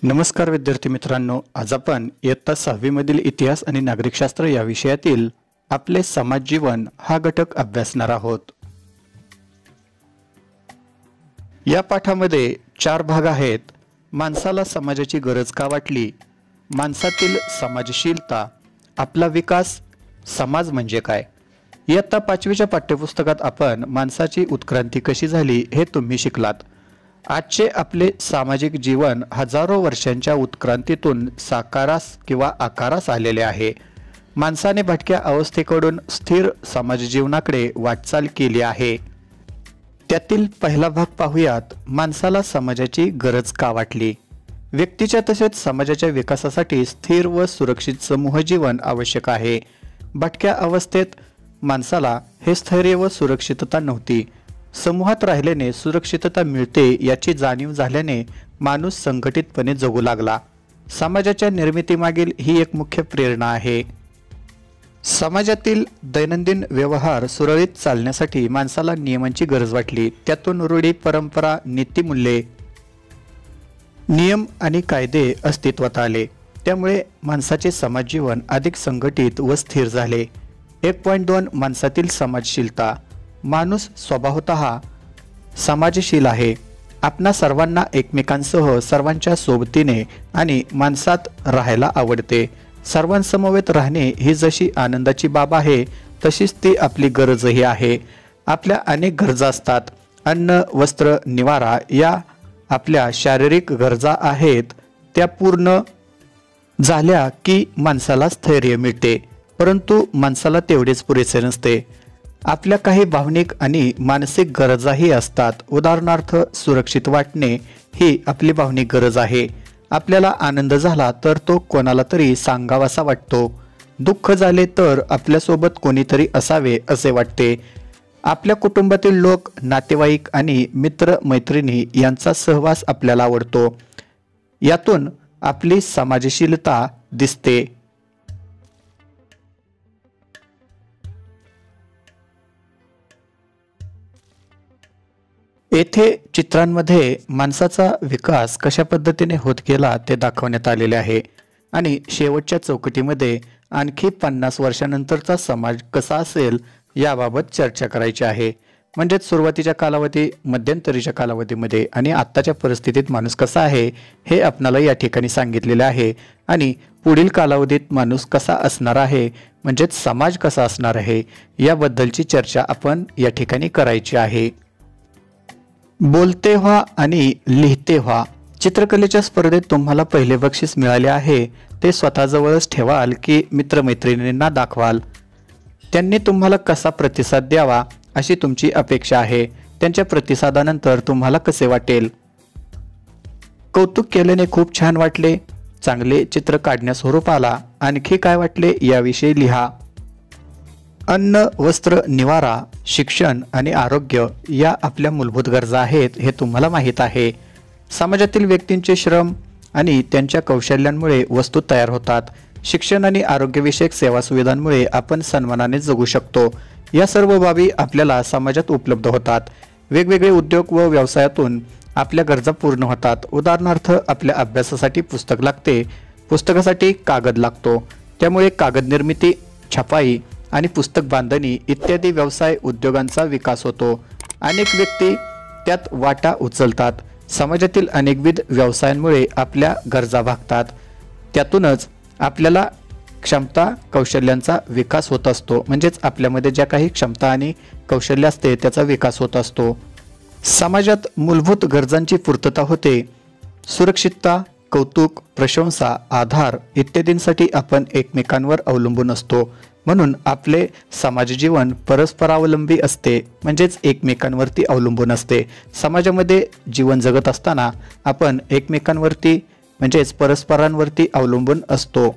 नमस्कार विद्यार्थी मित्रांनो, आज आपण इयत्ता 6वी मधील इतिहास आणि नागरिकशास्त्र या विषयातील आपले समाज जीवन हा घटक अभ्यासणार आहोत। या पाठामध्ये 4 भाग आहेत। माणसाला समाजाची गरज का वाटली, माणसातील समाजशीलता, आपला विकास, समाज म्हणजे काय। इयत्ता 5वीच्या पाठ्यपुस्तकात आपण माणसाची उत्क्रांती कशी झाली हे तुम्ही शिकलात। आजचे आपले सामाजिक जीवन हजारो वर्षांच्या उत्क्रांतीतून साकारास किंवा आकारास आलेले आहे। माणसाने भटक्या अवस्थेकडून स्थिर समाज जीवनाकडे वाटचाल केली आहे। त्यातील पहिला भाग पाहूयात, माणसाला समाजाची गरज का वाटली। व्यक्तीच्या तसेच समाजाच्या विकासासाठी स्थिर व सुरक्षित समूह जीवन आवश्यक आहे। भटक्या अवस्थेत माणसाला हे स्थैर्य व सुरक्षितता नव्हती। समूहात राहिल्याने सुरक्षितता मिळते याची जाणीव झाल्याने माणूस संघटितपणे जगू लागला। समाजाच्या निर्मितीमागील ही एक मुख्य प्रेरणा आहे। समाजातील दैनंदिन व्यवहार सुरळीत चालण्यासाठी माणसाला नियमांची गरज वाटली। त्यातून रूढी, परंपरा, नीतिमूल्ये, नियम आणि कायदे अस्तित्वात आले। त्यामुळे माणसाचे समाज जीवन अधिक संघटित व स्थिर झाले। 1.2 माणसातील समाजशीलता। माणूस स्वभावतः समाजशील आहे। आपणा सर्वांना एकमेकांसह सर्वांच्या सोबतीने आणि माणसात राहायला आवडते। सर्वांसमवेत राहणे ही जशी आनंदाची बाब आहे तशीच ती आपली गरजही आहे। आपल्या अनेक गरजा असतात। अन्न, वस्त्र, निवारा या आपल्या शारीरिक गरजा आहेत। त्या पूर्ण झाल्या की माणसाला स्थैर्य मिळते, परंतु माणसाला तेवढेच पुरेसे नसते। आपल्या काही भावनिक आणि मानसिक गरजाही असतात। उदाहरणार्थ, सुरक्षित वाटणे ही आपली भावनिक गरज आहे। आपल्याला आनंद झाला तर तो कोणाला तरी सांगावासा वाटतो। दुःख झाले तर आपल्यासोबत कोणीतरी असावे असे वाटते। आपल्या कुटुंबातील लोक, नातेवाईक आणि मित्र मैत्रिणी यांचा सहवास आपल्याला आवडतो। यातून आपली समाजशीलता दिसते। येथे चित्रांमध्ये माणसाचा विकास कशा पद्धतीने होत गेला ते दाखवण्यात आलेले आहे आणि शेवटच्या चौकटीमध्ये आणखी 50 वर्षांनंतरचा समाज कसा असेल याबाबत चर्चा करायची आहे। म्हणजे सुरुवातीच्या कालावधी, मध्यंतरीच्या कालावधीमध्ये आणि आत्ताच्या परिस्थितीत माणूस कसा आहे हे आपणाला या ठिकाणी सांगितलेले आहे आणि पुढील कालावधीत माणूस कसा असणार आहे, म्हणजे समाज कसा असणार आहे याबद्दलची चर्चा आपण या ठिकाणी करायची आहे। बोलते व्हा आणि लिहिते व्हा। चित्रकलेच्या स्पर्धेत तुम्हाला पहिले बक्षीस मिळाले आहे ते स्वतःजवळच ठेवाल की मित्रमैत्रिणींना दाखवाल। त्यांनी तुम्हाला कसा प्रतिसाद द्यावा अशी तुमची अपेक्षा आहे। त्यांच्या प्रतिसादानंतर तुम्हाला कसे वाटेल। कौतुक केल्याने खूप छान वाटले, चांगले चित्र काढण्यास स्वरूप आला, आणखी काय वाटले याविषयी लिहा। अन्न, वस्त्र, निवारा, शिक्षण आणि आरोग्य या आपल्या मूलभूत गरजा आहेत हे तुम्हाला माहीत आहे। समाजातील व्यक्तींचे श्रम आणि त्यांच्या कौशल्यांमुळे वस्तू तयार होतात। शिक्षण आणि आरोग्यविषयक सेवा सुविधांमुळे आपण सन्मानाने जगू शकतो। या सर्व बाबी आपल्याला समाजात उपलब्ध होतात। वेगवेगळे उद्योग व व्यवसायातून आपल्या गरजा पूर्ण होतात। उदाहरणार्थ, आपल्या अभ्यासासाठी पुस्तक लागते, पुस्तकासाठी कागद लागतो, त्यामुळे कागद निर्मिती, छपाई आणि पुस्तक बांधणी इत्यादी व्यवसाय उद्योगांचा विकास होतो। अनेक व्यक्ती त्यात वाटा उचलतात। समाजातील अनेकविध व्यवसायांमुळे आपल्या गरजा भागतात। त्यातूनच आपल्याला क्षमता, कौशल्यांचा विकास होत असतो। म्हणजेच आपल्यामध्ये ज्या काही क्षमता आणि कौशल्य असते त्याचा विकास होत असतो। समाजात मूलभूत गरजांची पूर्तता होते। सुरक्षितता, कौतुक, प्रशंसा, आधार इत्यादींसाठी आपण एकमेकांवर अवलंबून असतो। म्हणून आपले समाज जीवन परस्परावलंबी असते, म्हणजेच एकमेकांवरती अवलंबून असते। समाजामध्ये जीवन जगत असताना आपण एकमेकांवरती म्हणजेच परस्परांवरती अवलंबून असतो।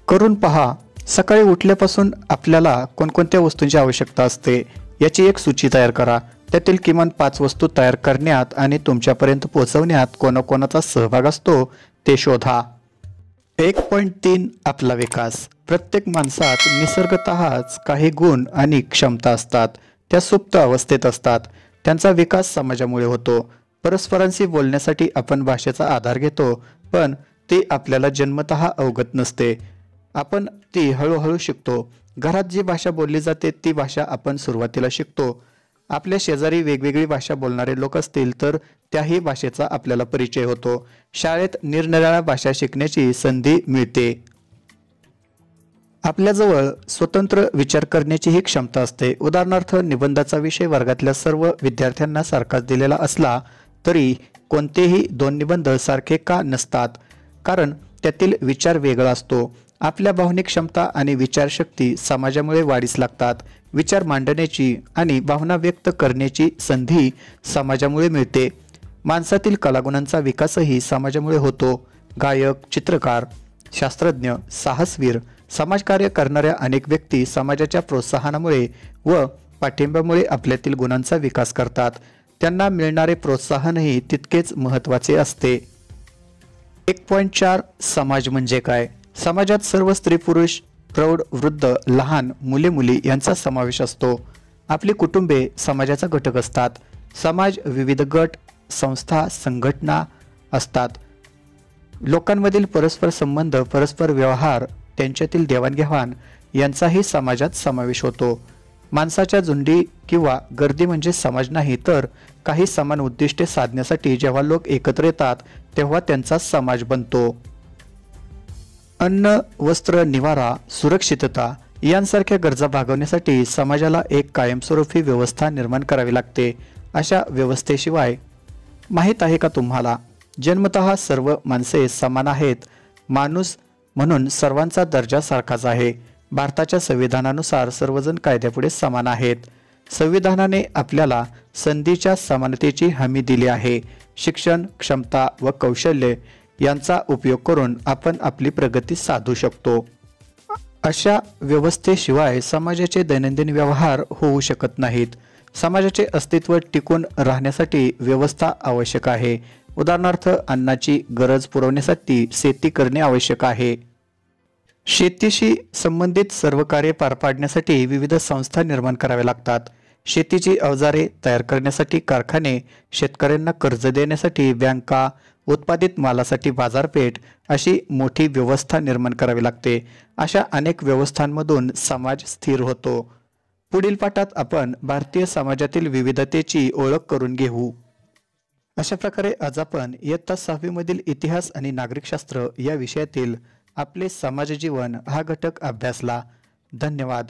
करून पहा, सकाळी उठल्यापासून आपल्याला कोणकोणत्या वस्तूंची आवश्यकता असते याची एक सूची तयार करा। त्यातील किमान 5 वस्तू तयार करण्यात आणि तुमच्यापर्यंत पोहोचवण्यात कोणाकोणाचा सहभाग असतो ते शोधा। 1.3 आपला विकास। प्रत्येक माणसात निसर्गतःच काही गुण आणि क्षमता असतात, त्या सुप्त अवस्थेत असतात। त्यांचा विकास समाजामुळे होतो। परस्परांशी बोलण्यासाठी आपण भाषेचा आधार घेतो, पण ती आपल्याला जन्मतः अवगत नसते. आपण ती हळूहळू शिकतो. घरात जी भाषा बोलली जाते ती भाषा आपण सुरुवातीला शिकतो. आपल्या शेजारी वेगवेगळी भाषा बोलणारे लोक असतील तर त्याही भाषेचा आपल्याला परिचय होतो. शाळेत निरनिराळ्या भाषा शिकण्याची संधी मिळते. आपल्याजवळ स्वतंत्र विचार करण्याची ही क्षमता असते. उदाहरणार्थ, निबंधाचा विषय वर्गातल्या सर्व विद्यार्थ्यांना सारखाच दिलेला असला तरी कोणतेही दोन निबंध सारखे का नसतात? कारण त्यातील विचार वेगळा असतो. आपल्या भावनिक क्षमता आणि विचारशक्ती समाजामुळे वाढीस लागतात. विचार मांडण्याची आणि भावना व्यक्त करण्याची संधी समाजामुळे मिळते. माणसातील कलागुणांचा विकासही समाजामुळे होतो. गायक, चित्रकार, शास्त्रज्ञ, साहसवीर, समाजकार्य करणाऱ्या अनेक व्यक्ती समाजाच्या प्रोत्साहनामुळे व पाठिंब्यामुळे आपल्यातील गुणांचा विकास करतात. त्यांना मिळणारे प्रोत्साहनही तितकेच महत्त्वाचे असते. 1.4 समाज म्हणजे काय? समाजात सर्व स्त्री पुरुष, प्रौढ वृद्ध, लहान मुले मुली यांचा समावेश असतो. आपली कुटुंबे समाजाचा घटक असतात. समाज विविध गट, संस्था, संघटना असतात. लोकांमधील परस्पर संबंध, परस्पर व्यवहार, त्यांच्यातील देवाणघेवाण यांचाही समाजात समावेश होतो. माणसाच्या झुंडी किंवा गर्दी म्हणजे समाज नाही, तर काही समान उद्दिष्टे साधण्यासाठी जेव्हा लोक एकत्र येतात तेव्हा त्यांचा समाज बनतो. अन्न, वस्त्र, निवारा, सुरक्षितता यांसारख्या गरजा भागवण्यासाठी समाजाला एक कायमस्वरूपी व्यवस्था निर्माण करावी लागते. अशा व्यवस्थेशिवाय, माहीत आहे का तुम्हाला, जन्मतः सर्व माणसे समान आहेत. माणूस म्हणून सर्वांचा दर्जा सारखाच आहे. भारताच्या संविधानानुसार सर्वजण कायद्यापुढे समान आहेत. संविधानाने आपल्याला संधीच्या समानतेची हमी दिली आहे. शिक्षण, क्षमता व कौशल्य यांचा उपयोग करून आपण आपली प्रगती साधू शकतो. अशा व्यवस्थेशिवाय समाजाचे दैनंदिन व्यवहार होऊ शकत नाहीत. समाजाचे अस्तित्व टिकून राहण्यासाठी व्यवस्था आवश्यक आहे. उदाहरणार्थ, अन्नाची गरज पुरवण्यासाठी शेती करणे आवश्यक आहे. शेतीशी संबंधित सर्व कार्य पार पाडण्यासाठी विविध संस्था निर्माण कराव्या लागतात. शेतीची अवजारे तयार करण्यासाठी कारखाने, शेतकऱ्यांना कर्ज देण्यासाठी बँका, उत्पादित मालासाठी बाजारपेठ अशी मोठी व्यवस्था निर्माण करावी लागते. अशा अनेक व्यवस्थांमधून समाज स्थिर होतो. पुढील पाठात आपण भारतीय समाजातील विविधतेची ओळख करून घेऊ. अशा प्रकारे आज आपण इयत्ता 6वी मधील इतिहास आणि नागरिकशास्त्र या विषयातील आपले समाज जीवन हा घटक अभ्यासला. धन्यवाद.